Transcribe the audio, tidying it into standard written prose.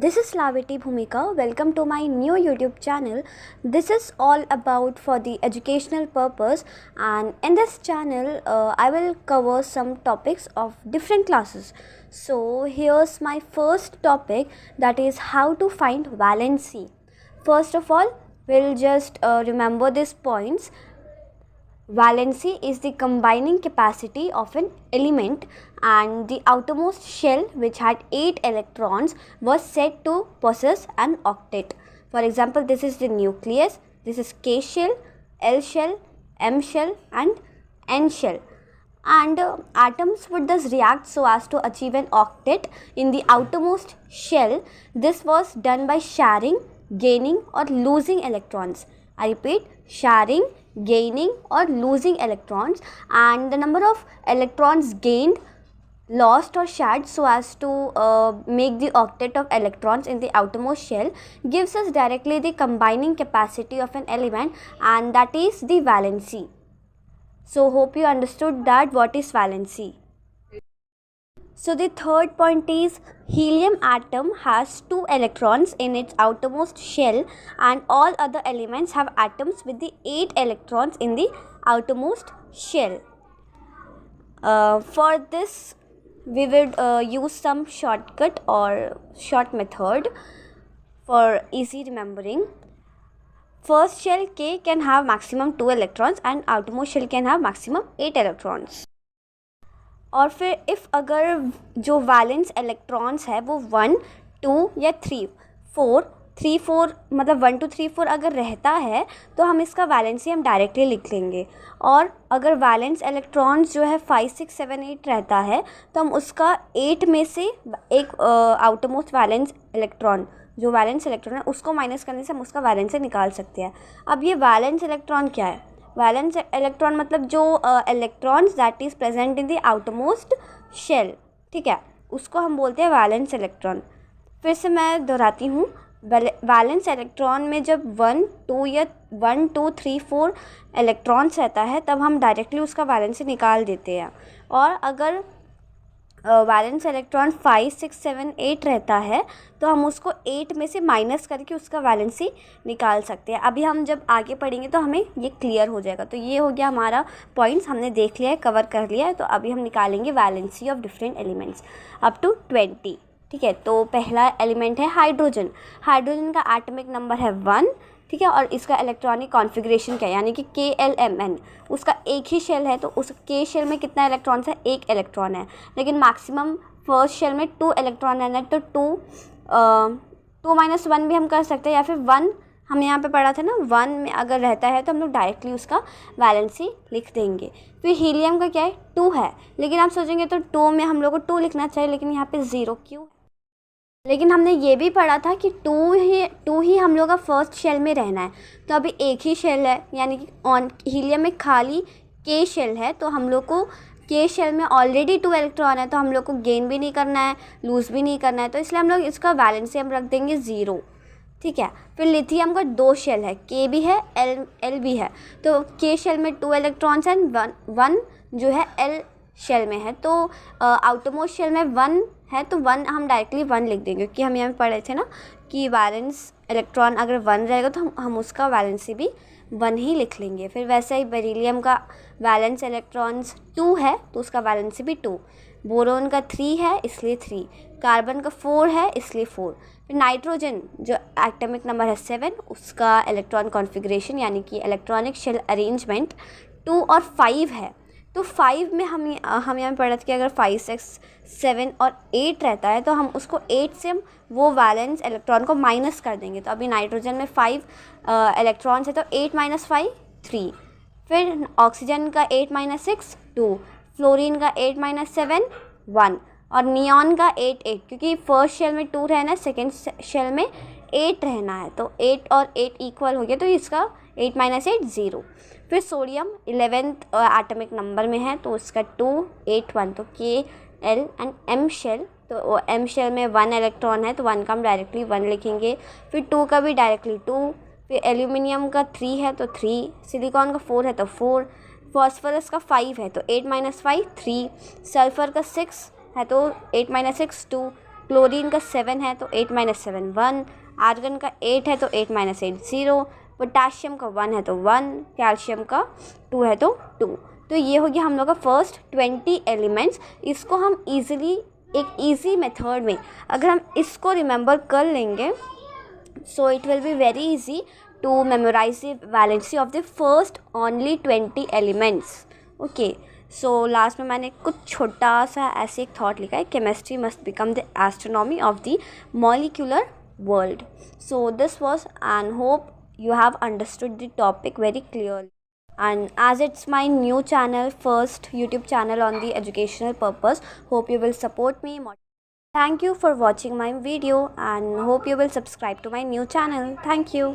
This is Slaviti Bhumika. Welcome to my new YouTube channel. This is all about for the educational purpose, and in this channel I will cover some topics of different classes. So here's my first topic, that is how to find valency. First of all, we'll just remember these points. Valency is the combining capacity of an element, and the outermost shell, which had 8 electrons, was said to possess an octet. For example, this is the nucleus, this is K shell, L shell, M shell and N shell. And atoms would thus react so as to achieve an octet in the outermost shell. This was done by sharing, gaining or losing electrons. I repeat, sharing, gaining or losing electrons, and the number of electrons gained, lost or shared so as to make the octet of electrons in the outermost shell gives us directly the combining capacity of an element, and that is the valency. So hope you understood that what is valency. So the third point is helium atom has 2 electrons in its outermost shell, and all other elements have atoms with the 8 electrons in the outermost shell. For this we would use some shortcut or short method for easy remembering. First shell K can have maximum 2 electrons and outermost shell can have maximum 8 electrons. और फिर if अगर जो valence electrons है वो 1, 2 या 3, 4 मतलब 1, 2, 3, 4 अगर रहता है तो हम इसका वैलेंसी हम डायरेक्टली लिख लेंगे. और अगर वैलेंस इलेक्ट्रॉन्स जो है 5, 6, 7, 8 रहता है तो हम उसका 8 में से एक आउटरमोस्ट वैलेंस इलेक्ट्रॉन, जो वैलेंस इलेक्ट्रॉन है उसको माइनस करने से हम उसका वैलेंसी निकाल सकते हैं. अब ये वैलेंस इलेक्ट्रॉन क्या है? वैलेंस इलेक्ट्रॉन मतलब जो electrons that is present in the outermost shell, ठीक है, उसको हम बोलते हैं वैलेंस इलेक्ट्रॉन. फिर से मैं दोहराती हूँ, वैलेंस इलेक्ट्रॉन में जब 1, 2 या 1, 2, 3, 4 इलेक्ट्रॉन्स रहता है तब हम डायरेक्टली उसका वैलेंसी निकाल देते हैं. और अगर वैलेंस इलेक्ट्रॉन 5, 6, 7, 8 रहता है तो हम उसको 8 में से माइनस करके उसका वैलेंसी निकाल सकते हैं. अभी हम जब आगे पढ़ेंगे तो हमें ये क्लियर हो जाएगा. तो ये हो गया हमारा पॉइंट्स, हमने देख लिया है, कवर कर लिया है. तो अभी हम निकालेंगे valency of different elements up to 20. ठीक है, तो पहला एलिमेंट है हाइड्रोजन. हाइड्रोजन का एटॉमिक नंबर है 1, ठीक है, और इसका इलेक्ट्रॉनिक कॉन्फ़िगरेशन क्या है, यानी कि KLMN. उसका एक ही शेल है तो उस K शेल में कितना इलेक्ट्रॉन्स है? 1 इलेक्ट्रॉन है. लेकिन मैक्सिमम फर्स्ट शेल में 2 इलेक्ट्रॉन है, तो 2 - 1 भी हम कर सकते हैं, या फिर 1 हम यहाँ पे पढ़ा था ना, 1 में अगर रहता है तो हम लोग डायरेक्टली उसका वैलेंसी लिख देंगे. फिर हीलियम का क्या है? 2 है. लेकिन आप सोचेंगे तो 2 में हम लोग को 2 लिखना चाहिए, लेकिन यहाँ पे 0 क्यों? लेकिन हमने ये भी पढ़ा था कि 2 ही हम लोग का फर्स्ट शेल में रहना है. तो अभी एक ही शेल है, यानी कि हीलियम में खाली K शेल है, तो हम लोग को K शेल में ऑलरेडी 2 इलेक्ट्रॉन है, तो हम लोग को गेन भी नहीं करना है, लूज़ भी नहीं करना है, तो इसलिए हम लोग इसका वैलेंसी हम रख देंगे 0. ठीक है. फिर लिथियम का 2 शेल है, K भी है, L भी है. तो K शेल में 2 इलेक्ट्रॉन्स हैं, 1 जो है L शेल में है. तो आउटरमोस्ट शेल में 1 है, तो 1 हम डायरेक्टली 1 लिख देंगे, क्योंकि हम यहाँ पे पढ़े थे ना कि वैलेंस इलेक्ट्रॉन अगर 1 रहेगा तो हम उसका वैलेंसी भी 1 ही लिख लेंगे. फिर वैसे ही बेरिलियम का वैलेंस इलेक्ट्रॉन्स 2 है तो उसका वैलेंसी भी 2. बोरोन का 3 है इसलिए 3. कार्बन का 4 है इसलिए 4. फिर नाइट्रोजन जो एटॉमिक नंबर है 7, उसका इलेक्ट्रॉन कॉन्फ़िगरेशन यानी कि इलेक्ट्रॉनिक शेल अरेंजमेंट 2 और 5 है. तो 5 में हम यहाँ पढ़ा था कि अगर 5, 6, 7 और 8 रहता है तो हम उसको 8 से हम वो वैलेंस इलेक्ट्रॉन को माइनस कर देंगे. तो अभी नाइट्रोजन में 5 इलेक्ट्रॉन्स है, तो 8 - 5 3. फिर ऑक्सीजन का 8 - 6 2. फ्लोरीन का 8 - 7 1. और नियॉन का 8 8, क्योंकि फर्स्ट शेल में 2 रहना है, सेकेंड शेल में 8 रहना है, तो 8 और 8 इक्वल हो गया, तो इसका 8 - 8 0. फिर सोडियम 11th एटॉमिक नंबर में है, तो उसका 2, 8, 1, तो K, L and M shell. तो M शेल में 1 इलेक्ट्रॉन है, तो 1 का हम डायरेक्टली 1 लिखेंगे. फिर 2 का भी डायरेक्टली 2. फिर एल्यूमिनियम का 3 है तो 3. सिलिकॉन का 4 है तो 4. फॉस्फोरस का 5 है तो 8 - 5 3. सल्फ़र का 6 है तो 8 - 6 2. क्लोरीन का 7 है तो 8 - 7 1, आर्गन का 8 है तो 8 - 8 0, पोटाशियम का 1 है तो 1, कैल्शियम का 2 है तो 2। तो ये हो गया हम लोग का फर्स्ट 20 एलिमेंट्स। इसको हम ईज़िली एक ईजी मेथड में अगर हम इसको रिमेंबर कर लेंगे, so it will be very easy to memorise the valency of the first only 20 elements. Okay, so last में मैंने कुछ छोटा सा ऐसे एक थॉट लिखा है, chemistry must become the astronomy of the molecular world. So this was, and hope you have understood the topic very clearly. And as it's my new channel, first YouTube channel on the educational purpose, hope you will support me. Thank you for watching my video and hope you will subscribe to my new channel. Thank you.